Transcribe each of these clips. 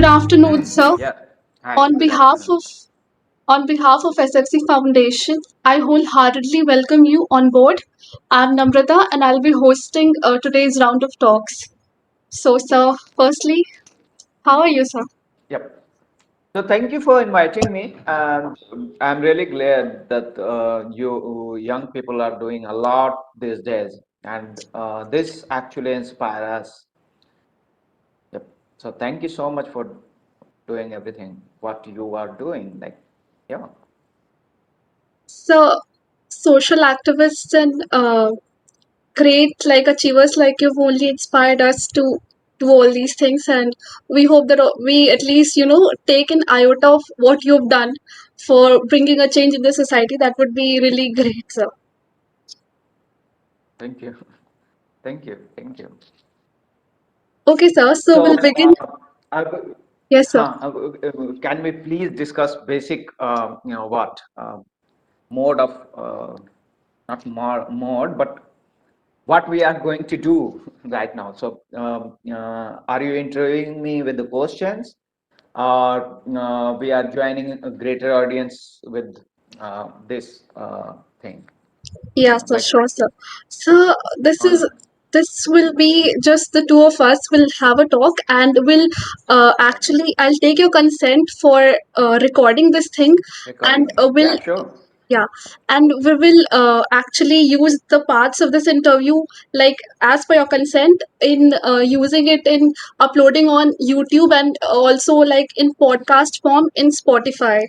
Good afternoon, sir. Yeah. Hi, On good behalf afternoon. of on behalf of SFC Foundation, I wholeheartedly welcome you on board. I'm Namrata and I'll be hosting today's round of talks. So, sir, firstly, how are you, sir? Yep. So thank you for inviting me, and I'm really glad that you young people are doing a lot these days, and this actually inspires us. Yep. So thank you so much for doing everything what you are doing. Yeah. So, social activists and great like achievers like you've only inspired us to do all these things, and we hope that we at least take an iota of what you've done for bringing a change in the society. That would be really great, sir. Thank you. Thank you. Thank you. Okay, sir, so we'll So, begin. I w- Yes, sir. can we please discuss basic, mode of, not more mode, but what we are going to do right now. So, are you interviewing me with the questions, or we are joining a greater audience with this thing? Yeah, so Like, sure, sir. So this all is right, this will be just the two of us will have a talk, and will okay, actually I'll take your consent for recording this thing, and recording it. will Yeah, sure. yeah, and we will actually use the parts of this interview, like as per your consent, in using it in uploading on YouTube, and also like in podcast form in Spotify.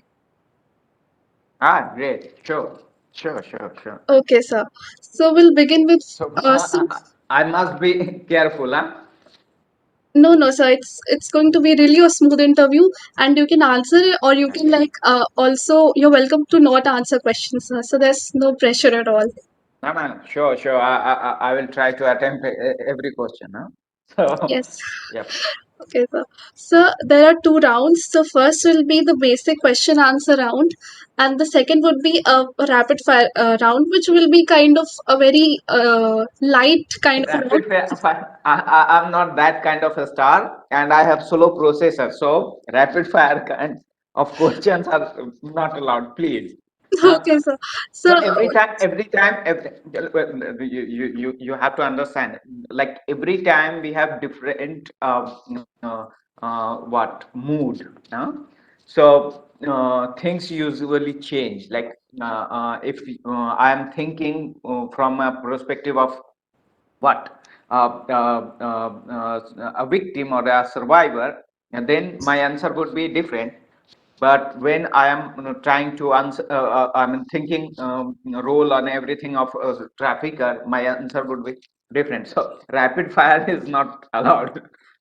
Ah, great. Sure, sure, sure, sure. Okay, sir. So we'll begin with So, so I must be careful, huh? no, no, sir. It's going to be really a smooth interview, and you can answer it, or you can Okay. like also you're welcome to not answer questions, sir. So there's no pressure at all. No, no, sure, sure. I will try to attempt every question, huh? So, Yes. yep. Okay, sir. So there are two rounds. So first will be the basic question answer round, and the second would be a rapid fire round, which will be kind of a very light kind of a round. Fire. I'm not that kind of a star, and I have solo processor. So, rapid fire kind of questions are not allowed, please. Huh? Okay, sir. So So you have to understand, like every time we have different what mood, huh? So things usually change. Like if I am thinking from a perspective of what a victim or a survivor, and then my answer would be different. But when I am trying to answer, I mean thinking role on everything of a trafficker, my answer would be different. So rapid fire is not allowed.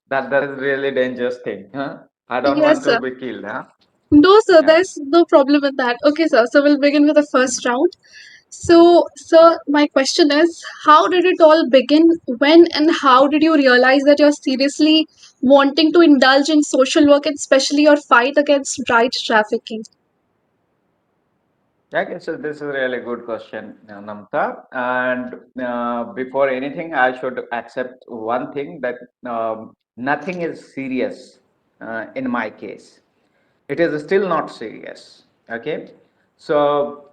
That is really dangerous thing. Huh? I don't yes, want to sir. be killed. Huh? No, sir. Yeah. There's no problem with that. Okay, sir. So we'll begin with the first round. So, sir, my question is, how did it all begin? When and how did you realize that you're seriously wanting to indulge in social work, and especially your fight against right trafficking? Okay, so this is a really good question, Namta. And before anything, I should accept one thing that nothing is serious in my case. It is still not serious. Okay, so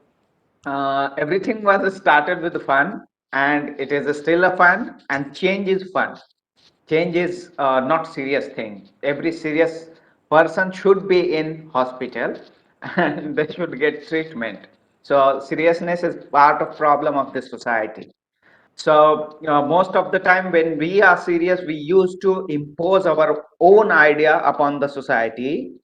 everything was started with fun, and it is still a fun, and change is fun. Change is not serious thing. Every serious person should be in hospital and they should get treatment. So seriousness is part of problem of this society. So most of the time when we are serious, we used to impose our own idea upon the society,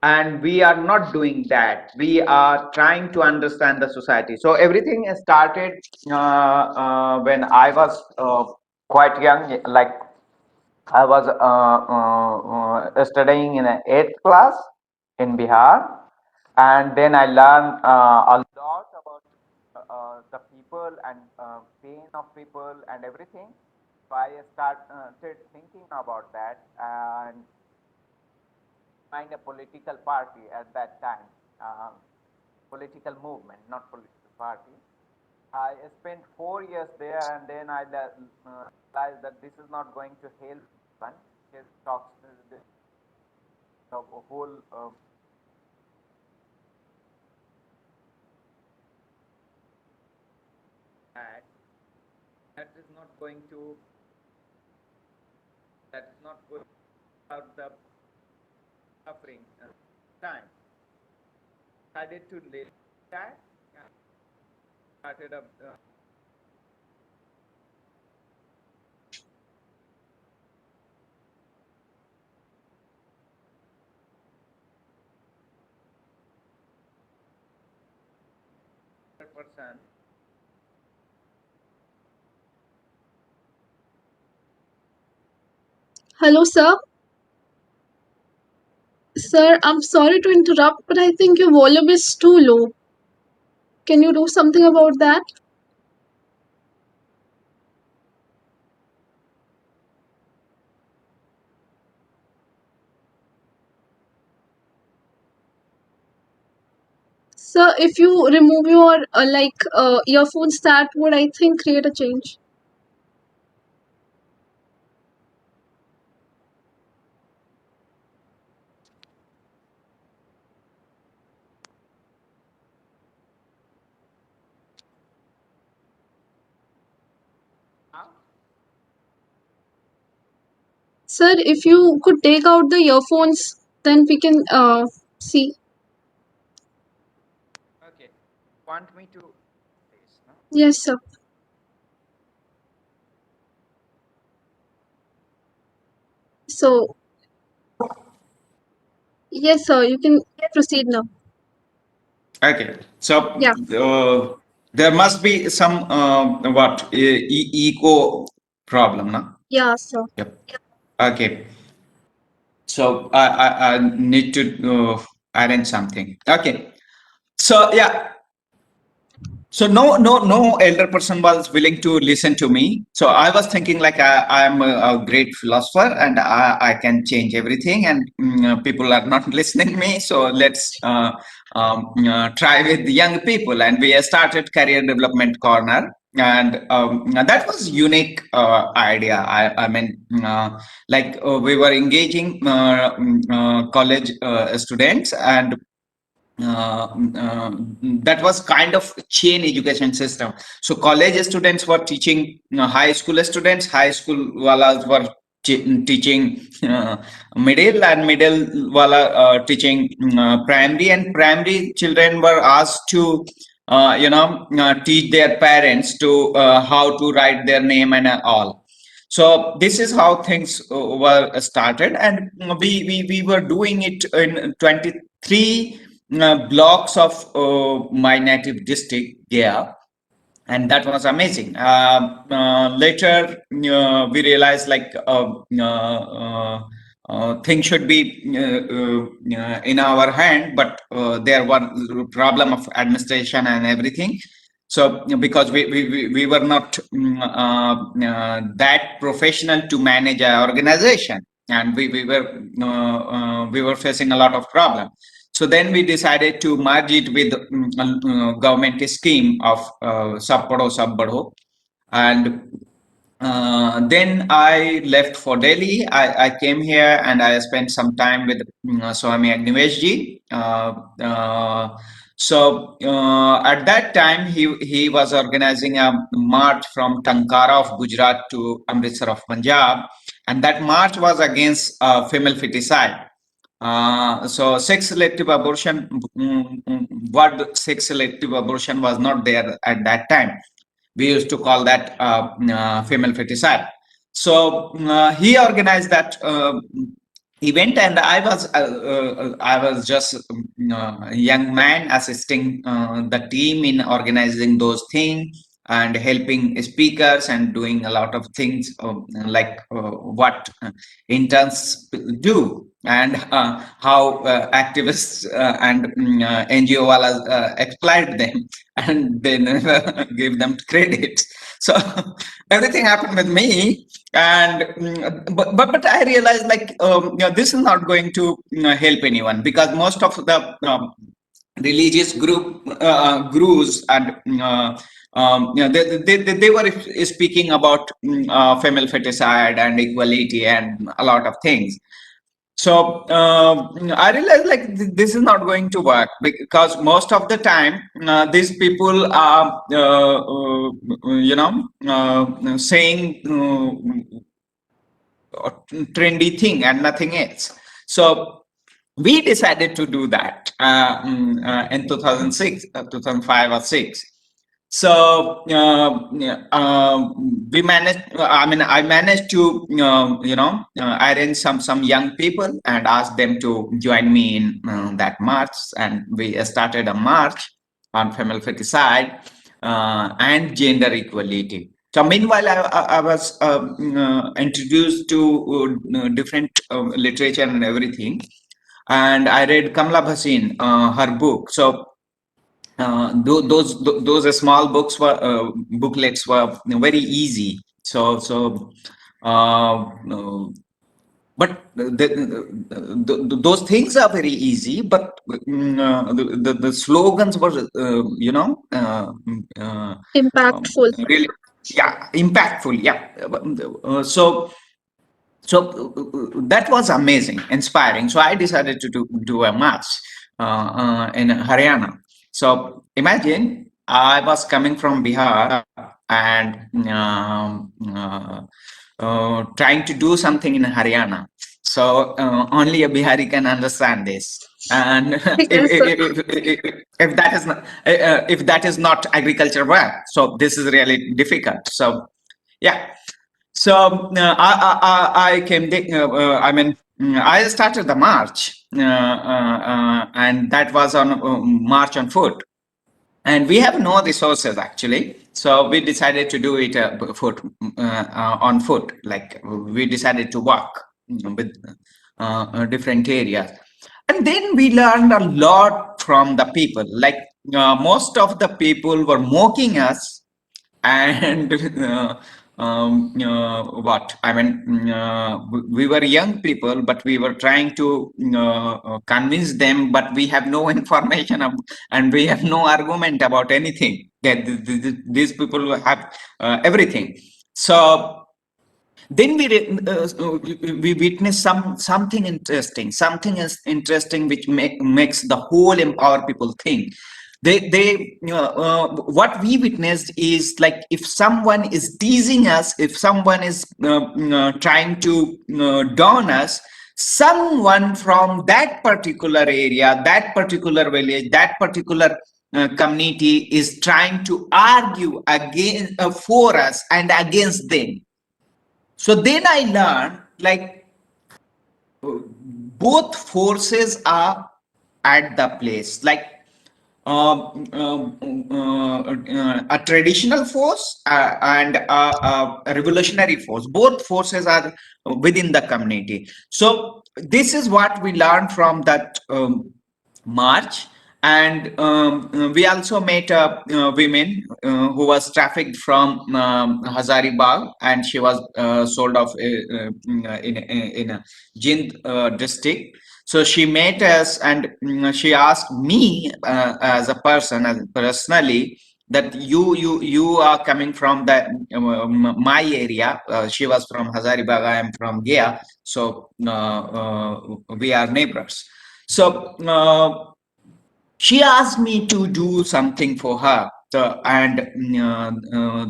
and we are not doing that. We are trying to understand the society. So everything has started when I was quite young, like I was studying in an eighth class in Bihar, and then I learned a lot about the people and pain of people and everything. So I started thinking about that and find a political party at that time, uh, political movement, not political party. I spent 4 years there, and then I realized that this is not going to help anyone. It talks the whole act, that is not going to, that's not going to have the suffering time. Decided to live that and started a 100%. Hello, sir. Sir, I'm sorry to interrupt, but I think your volume is too low. Can you do something about that? Sir, if you remove your earphones, that would, I think, create a change. Now, Sir, if you could take out the earphones, then we can see. okay. Want me to this, no? Yes, sir. So, yes, sir, you can proceed now. Okay, so Yeah, there must be some what eco problem, no? yeah, sir. Yep. Okay. So I need to arrange something. Okay. So yeah, so no elder person was willing to listen to me. So I was thinking like I'm a great philosopher and I can change everything, and people are not listening me. So let's try with the young people, and we started career development corner. And that was unique idea. I mean, we were engaging college students, and that was kind of chain education system. So college students were teaching high school students, high school walas were teaching middle, and middle wala teaching primary, and primary children were asked to teach their parents to how to write their name and all. So this is how things were started, and we were doing it in 23 blocks of my native district, yeah, and that was amazing. Later, we realized like things should be in our hand, but there was problem of administration and everything. So because we were not that professional to manage our organization, and we were facing a lot of problem. So then we decided to merge it with government scheme of Sab Padho Sab Badho. And then I left for Delhi. I came here and I spent some time with Swami Agnivesh ji. At that time, he was organizing a march from Tankara of Gujarat to Amritsar of Punjab, and that march was against female feticide. So sex selective abortion, word sex selective abortion was not there at that time. We used to call that female feticide. So he organized that event, and I was just a young man assisting the team in organizing those things and helping speakers and doing a lot of things what interns do, and how activists and NGO wallahs exploit them and they never give them credit. So everything happened with me, and but I realized like this is not going to help anyone, because most of the religious gurus and they were speaking about female feticide and equality and a lot of things. So I realized like this is not going to work because most of the time these people are, saying trendy thing and nothing else. So we decided to do that in 2006, 2005 or 6. So we managed. I mean, I managed to arrange some young people and ask them to join me in that march, and we started a march on female feticide and gender equality. So meanwhile, I was introduced to different literature and everything, and I read Kamla Bhasin, her book. So those small booklets were very easy. So but those things are very easy, but the slogans were Impactful. really, yeah, impactful, yeah. So that was amazing, inspiring. So I decided to do a march in Haryana. So imagine I was coming from Bihar and trying to do something in Haryana. So only a Bihari can understand this. And Yes, sir. if that is not agriculture work, so this is really difficult. So yeah, so I came. I mean, I started the march, and that was on march on foot, and we have no resources actually. So we decided to do it on foot. Like we decided to walk with different areas, and then we learned a lot from the people. Like most of the people were mocking us, and what I mean, we were young people, but we were trying to convince them, but we have no information and we have no argument about anything. That these people have everything. So then we witness something interesting. Something is interesting which makes the whole empower people think. They what we witnessed is like if someone is teasing us, if someone is trying to down us, someone from that particular area, that particular village, that particular community is trying to argue against for us and against them. So then I learned like both forces are at the place. Like a traditional force and a revolutionary force. Both forces are within the community. So this is what we learned from that march. And we also met women who was trafficked from Hazaribagh, and she was sold off in a Jind district. So she met us, and she asked me as a person, as personally, that you are coming from that my area. She was from Hazaribagh, I am from Gaya, so we are neighbors. So she asked me to do something for her. So, and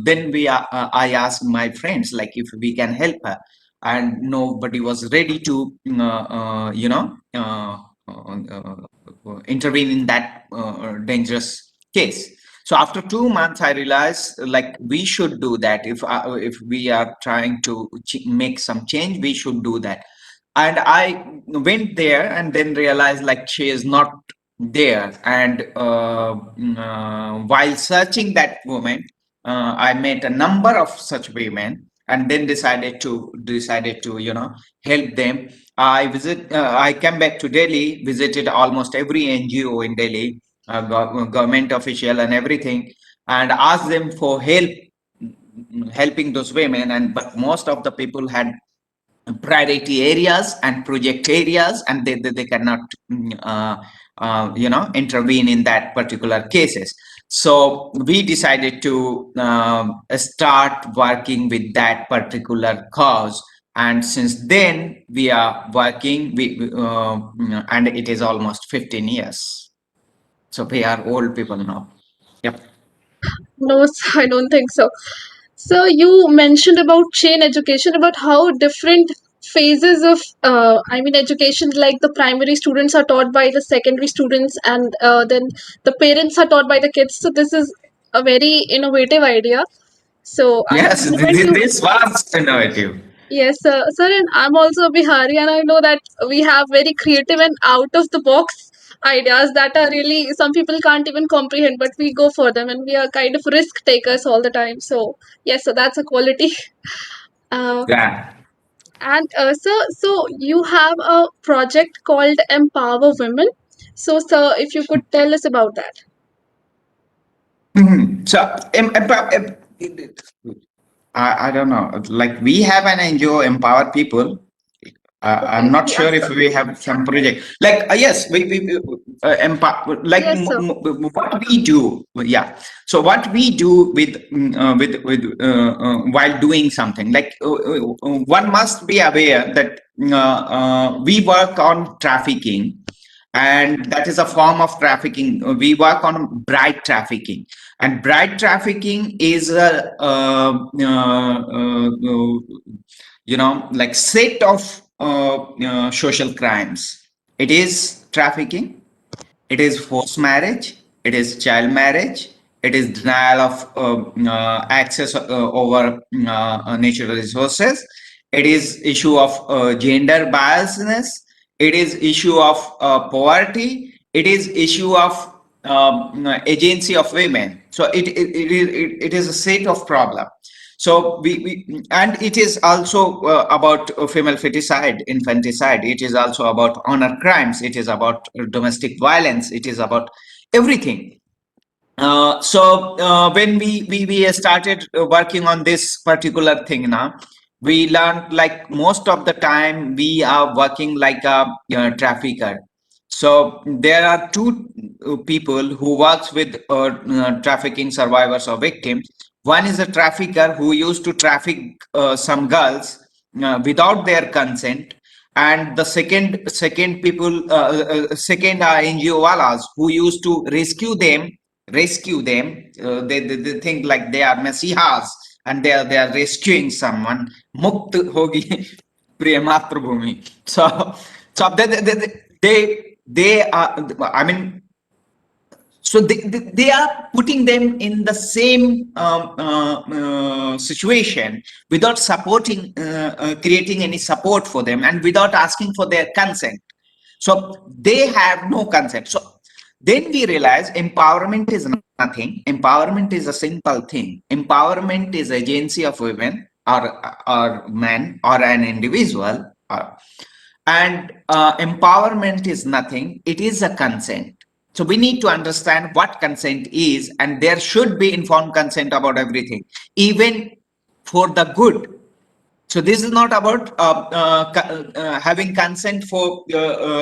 then I asked my friends like if we can help her, and nobody was ready to intervene in that dangerous case. So after 2 months, I realized like we should do that. If we are trying to make some change, we should do that. And I went there and then realized like she is not there. And while searching that woman, I met a number of such women, and then decided to help them. I came back to Delhi, visited almost every NGO in Delhi, government official and everything, and asked them for help, helping those women. And but most of the people had priority areas and project areas, and they cannot intervene in that particular cases. So we decided to start working with that particular cause. And since then we are working, and it is almost 15 years. So we are old people now. Yep. No, I don't think so. So you mentioned about chain education, about how different phases of, education, like the primary students are taught by the secondary students, and then the parents are taught by the kids. So this is a very innovative idea. So I Yes, compliment you. this was innovative. Yes, sir, and I'm also a Bihari, and I know that we have very creative and out of the box ideas that are really some people can't even comprehend, but we go for them, and we are kind of risk takers all the time. So yes, so that's a quality. Uh, Yeah. and so you have a project called Empower Women. So, sir, if you could tell us about that. Mhm. So, I don't know. Like we have an NGO, Empower People. I'm Okay. not Yes, sure if sir. we have some project. Like yes, we empower. Like Yes, sir. what we do. Yeah. So what we do with while doing something, like one must be aware that we work on trafficking, and that is a form of trafficking. We work on bride trafficking, and bride trafficking is a like set of social crimes. It is trafficking, it is forced marriage, it is child marriage, it is denial of access over natural resources, it is issue of gender biasness, it is issue of poverty, it is issue of agency of women. So it is a set of problem. So we and it is also about female feticide, infanticide. It is also about honor crimes. It is about domestic violence. It is about everything. When we started working on this particular thing now, we learned like most of the time we are working like a trafficker. So there are two people who works with trafficking survivors or victims. One is a trafficker who used to traffic some girls without their consent, and the second people second are NGO walas who used to rescue them. They think like they are messihas, and they are rescuing someone. Mukt hogi priya matrabhumi. So they are, I mean, so they are putting them in the same situation without supporting creating any support for them, and without asking for their consent. So they have no consent. So then we realize empowerment is nothing. Empowerment is a simple thing. Empowerment is agency of women or men or an individual, and empowerment is nothing. It is a consent. So we need to understand what consent is, and there should be informed consent about everything, even for the good. So this is not about having consent for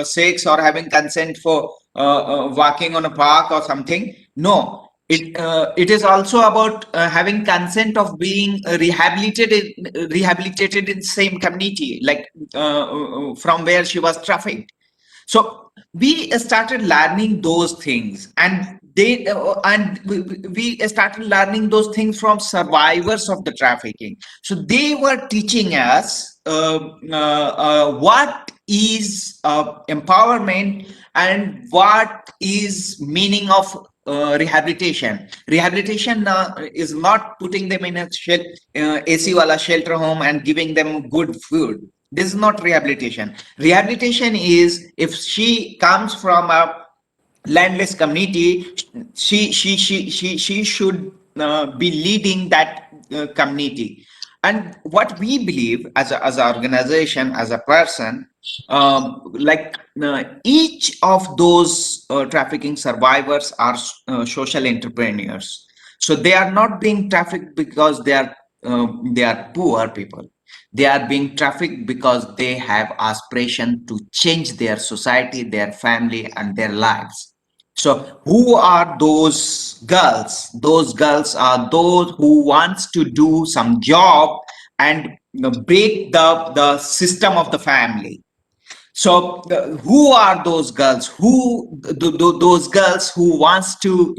sex, or having consent for walking on a park or something. No, it is also about having consent of being rehabilitated in same community, like from where she was trafficked. So we started learning those things, and we started learning those things from survivors of the trafficking. So they were teaching us what is empowerment, and what is meaning of rehabilitation is not putting them in a AC wala shelter home and giving them good food. This is not rehabilitation. Rehabilitation is if she comes from a landless community, she should be leading that community. And what we believe as an organization, as a person, like each of those trafficking survivors are social entrepreneurs. So they are not being trafficked because they are poor people. They are being trafficked because they have aspiration to change their society, their family, and their lives. So who are those girls? Those girls are those who wants to do some job and break the system of the family. So who are those girls, those girls who wants to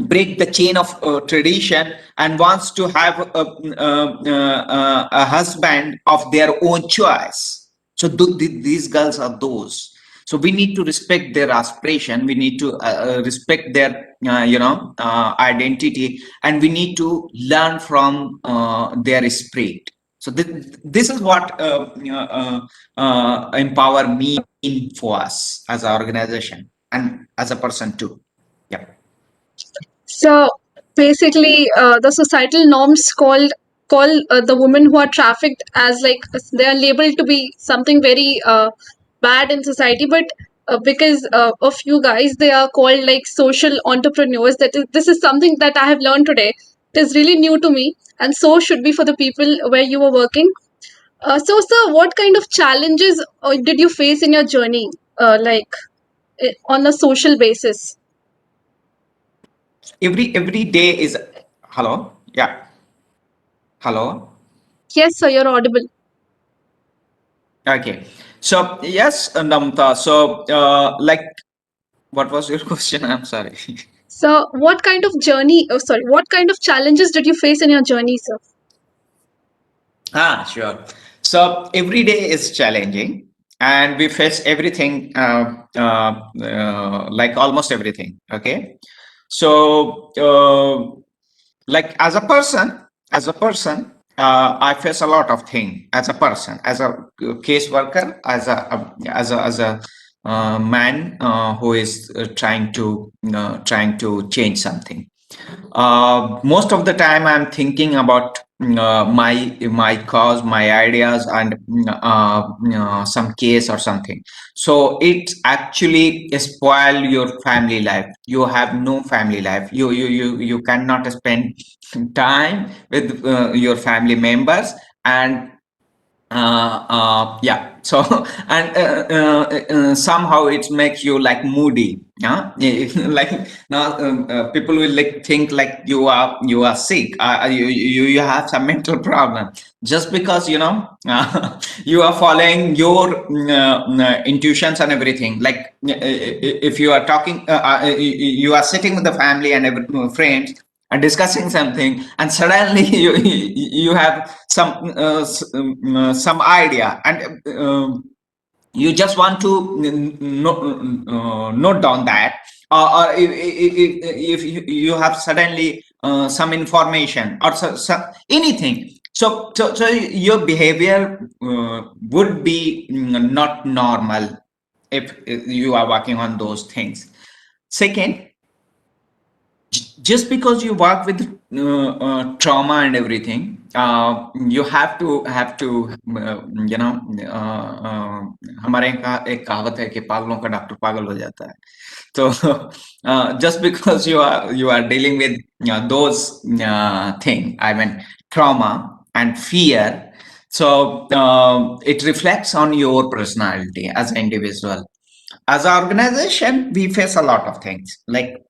break the chain of tradition and wants to have a husband of their own choice. So these girls are those. So we need to respect their aspiration. We need to respect their identity, and we need to learn from their spirit. So this is what empower me for us as an organization and as a person too. Yeah. So basically, the societal norms call the women who are trafficked as like they are labeled to be something very bad in society, but because of you guys, they are called like social entrepreneurs. This is something that I have learned today. It is really new to me, and so should be for the people where you were working. So, sir, what kind of challenges did you face in your journey, on a social basis? Every day is. Hello. Yeah. Hello. Yes, sir, you're audible. Okay. So yes, Namta. So like, what was your question? I'm sorry. So, what kind of what kind of challenges did you face in your journey, sir? Sure. So every day is challenging, and we face everything, like almost everything. Okay. So like as a person, I face a lot of things as a person, as a case worker, as a man who is trying to change something. Most of the time I'm thinking about my cause, my ideas, and some case or something. So it actually spoil your family life. You have no family life. You cannot spend time with your family members. And yeah, so and somehow it makes you like moody. Yeah. Like now people will like think like you are sick. You have some mental problem just because you are following your intuitions and everything. Like if you are talking, you are sitting with the family and friends and discussing something, and suddenly you have some idea, and you just want to note down that, or if you have suddenly some information or anything. So your behavior would be not normal if you are working on those things. Second, just because you work with trauma and everything, you have to हमारे यहाँ एक कहावत है कि पागलों का doctor पागल हो जाता है. So just because you are dealing with those thing, I mean trauma and fear, so it reflects on your personality as an individual. As an organization, we face a lot of things like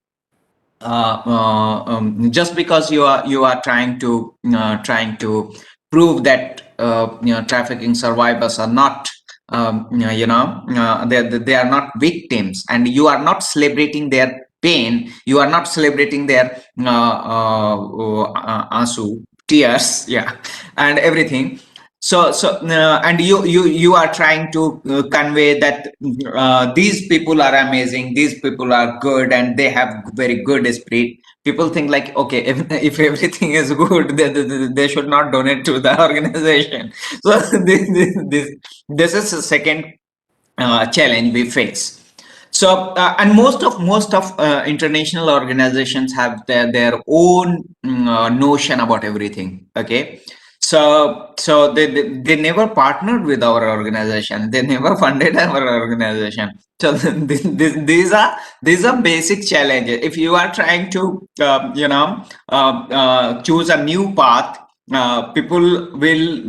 just because you are trying to prove that trafficking survivors are not they are not victims, and you are not celebrating their pain, you are not celebrating their asu tears, yeah, and everything. So and you are trying to convey that these people are amazing, these people are good, and they have very good spirit. People think like, okay, if everything is good, they should not donate to the organization. So this is the second challenge we face. So and most of international organizations have their own notion about everything. Okay. So they never partnered with our organization, they never funded our organization. So these are basic challenges. If you are trying to choose a new path, people will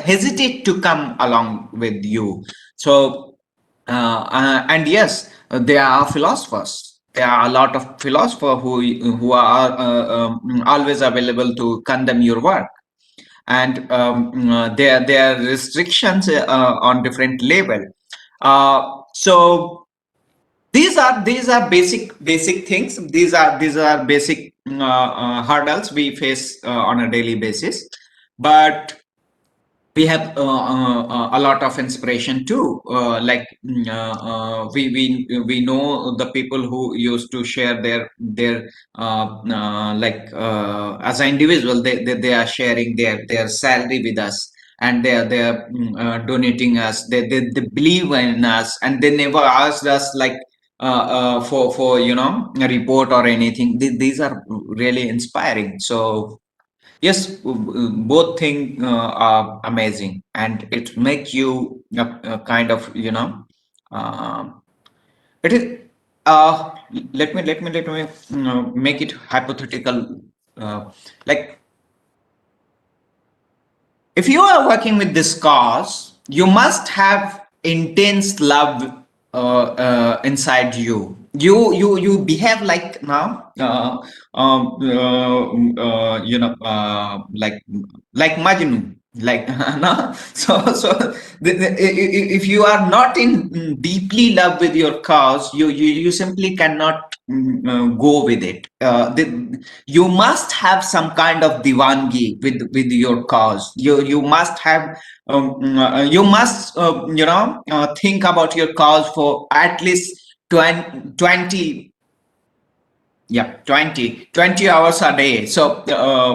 hesitate to come along with you. So and yes, they are philosophers. there are a lot of philosophers who are always available to condemn your work, and there are restrictions on different level. So these are basic things. These are basic hurdles we face on a daily basis, but we have a lot of inspiration too. We know the people who used to share their as an individual, they are sharing their salary with us, and they are donating us. They believe in us, and they never asked us like for a report or anything. These are really inspiring. So yes, both things are amazing, and it makes you a kind of um it is. Let me make it hypothetical. Like, if you are working with this cause, you must have intense love inside you. You behave like now, like Majnun, like no. If you are not in deeply love with your cause, you simply cannot go with it. You must have some kind of divangi with your cause. You must have you must think about your cause for at least 20, yeah, 20 hours a day. So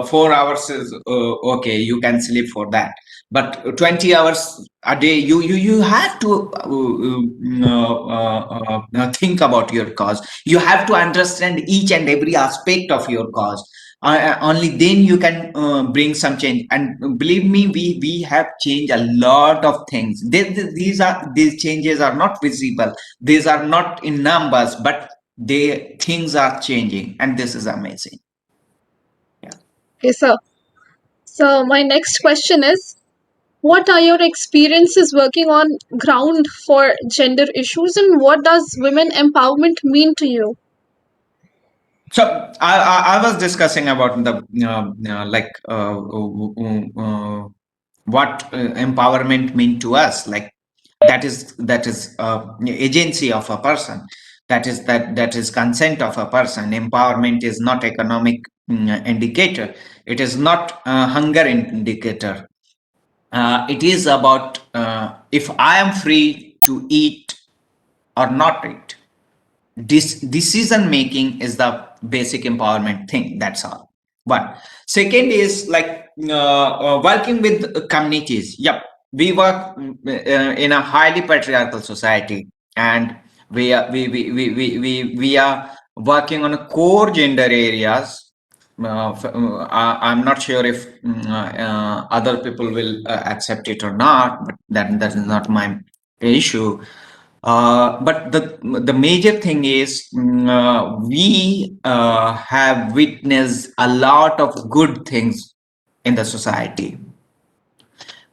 4 hours is okay, you can sleep for that, but 20 hours a day, you have to think about your cause. You have to understand each and every aspect of your cause. Only then you can bring some change. And believe me, we have changed a lot of things. These changes are not visible, these are not in numbers, but things are changing, and this is amazing. Yeah. Okay, so my next question is, what are your experiences working on ground for gender issues, and what does women empowerment mean to you? So I was discussing about the what empowerment mean to us. Like, that is agency of a person. That is consent of a person. Empowerment is not economic indicator. It is not hunger indicator. It is about if I am free to eat or not eat. This decision making is the basic empowerment thing. That's all. One. Second is like working with communities. Yep, we work in a highly patriarchal society, and we are working on a core gender areas. I'm not sure if other people will accept it or not, but that is not my issue. But the major thing is, we have witnessed a lot of good things in the society.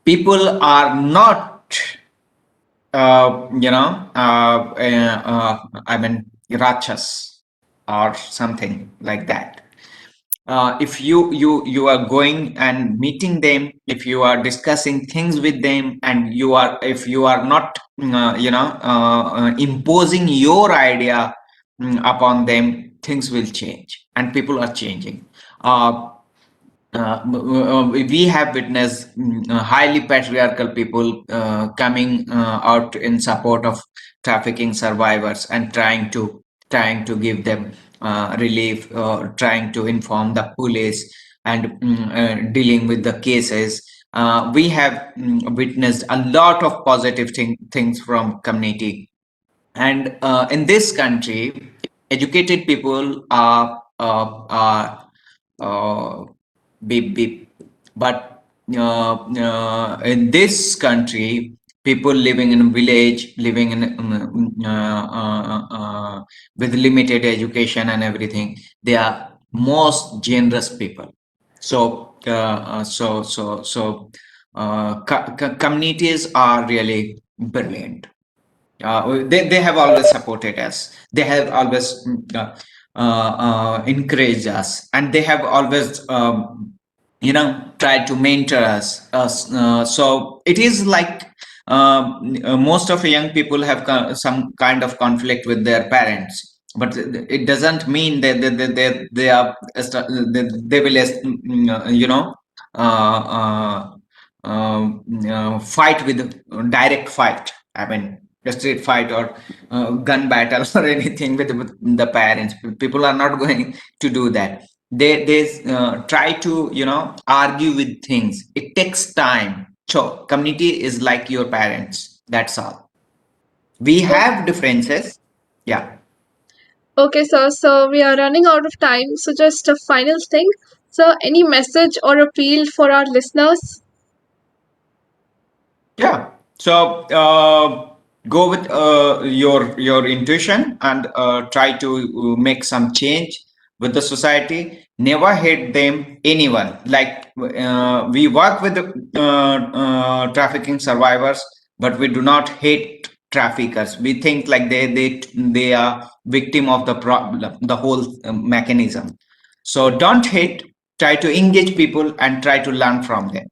People are not, I mean, righteous or something like that. If you are going and meeting them, if you are discussing things with them, and if you are not imposing your idea upon them, things will change, and people are changing. uh, we have witnessed highly patriarchal people coming out in support of trafficking survivors, and trying to give them relief, trying to inform the police, and dealing with the cases. We have witnessed a lot of positive things from community. And in this country, educated people are beep beep. But in this country, people living in a village, living in with limited education and everything, they are most generous people. So communities are really brilliant. They have always supported us. They have always encouraged us, and they have always tried to mentor us. So it is like most of the young people have some kind of conflict with their parents, but it doesn't mean that they are they will uh, uh, fight with direct fight. I mean, a street fight or gun battle or anything with the parents. People are not going to do that. They try to argue with things. It takes time. So community is like your parents. That's all. We have differences. Yeah. Okay, sir. So we are running out of time. So just a final thing. So any message or appeal for our listeners? Yeah. So go with your intuition and try to make some change with the society. Never hate them, anyone. Like we work with the trafficking survivors, but we do not hate traffickers. We think like they are victim of the problem, the whole mechanism. So don't hate. Try to engage people and try to learn from them.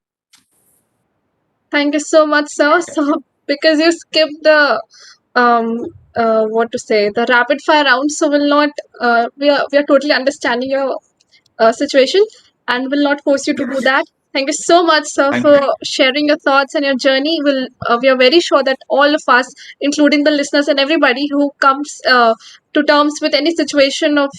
Thank you so much, sir. So because you skipped the what to say, the rapid fire round, so will not we are totally understanding your situation and will not force you to do that. Thank you so much, sir, Thank for you. sharing your thoughts and your journey. Will We are very sure that all of us, including the listeners and everybody who comes to terms with any situation of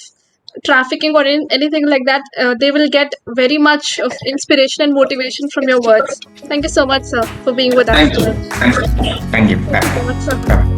trafficking or anything like that, they will get very much of inspiration and motivation from your words. Thank you so much, sir, for being with us Thank you. today. Thank you. Thank you. Thank you so much, Bye. sir. Bye.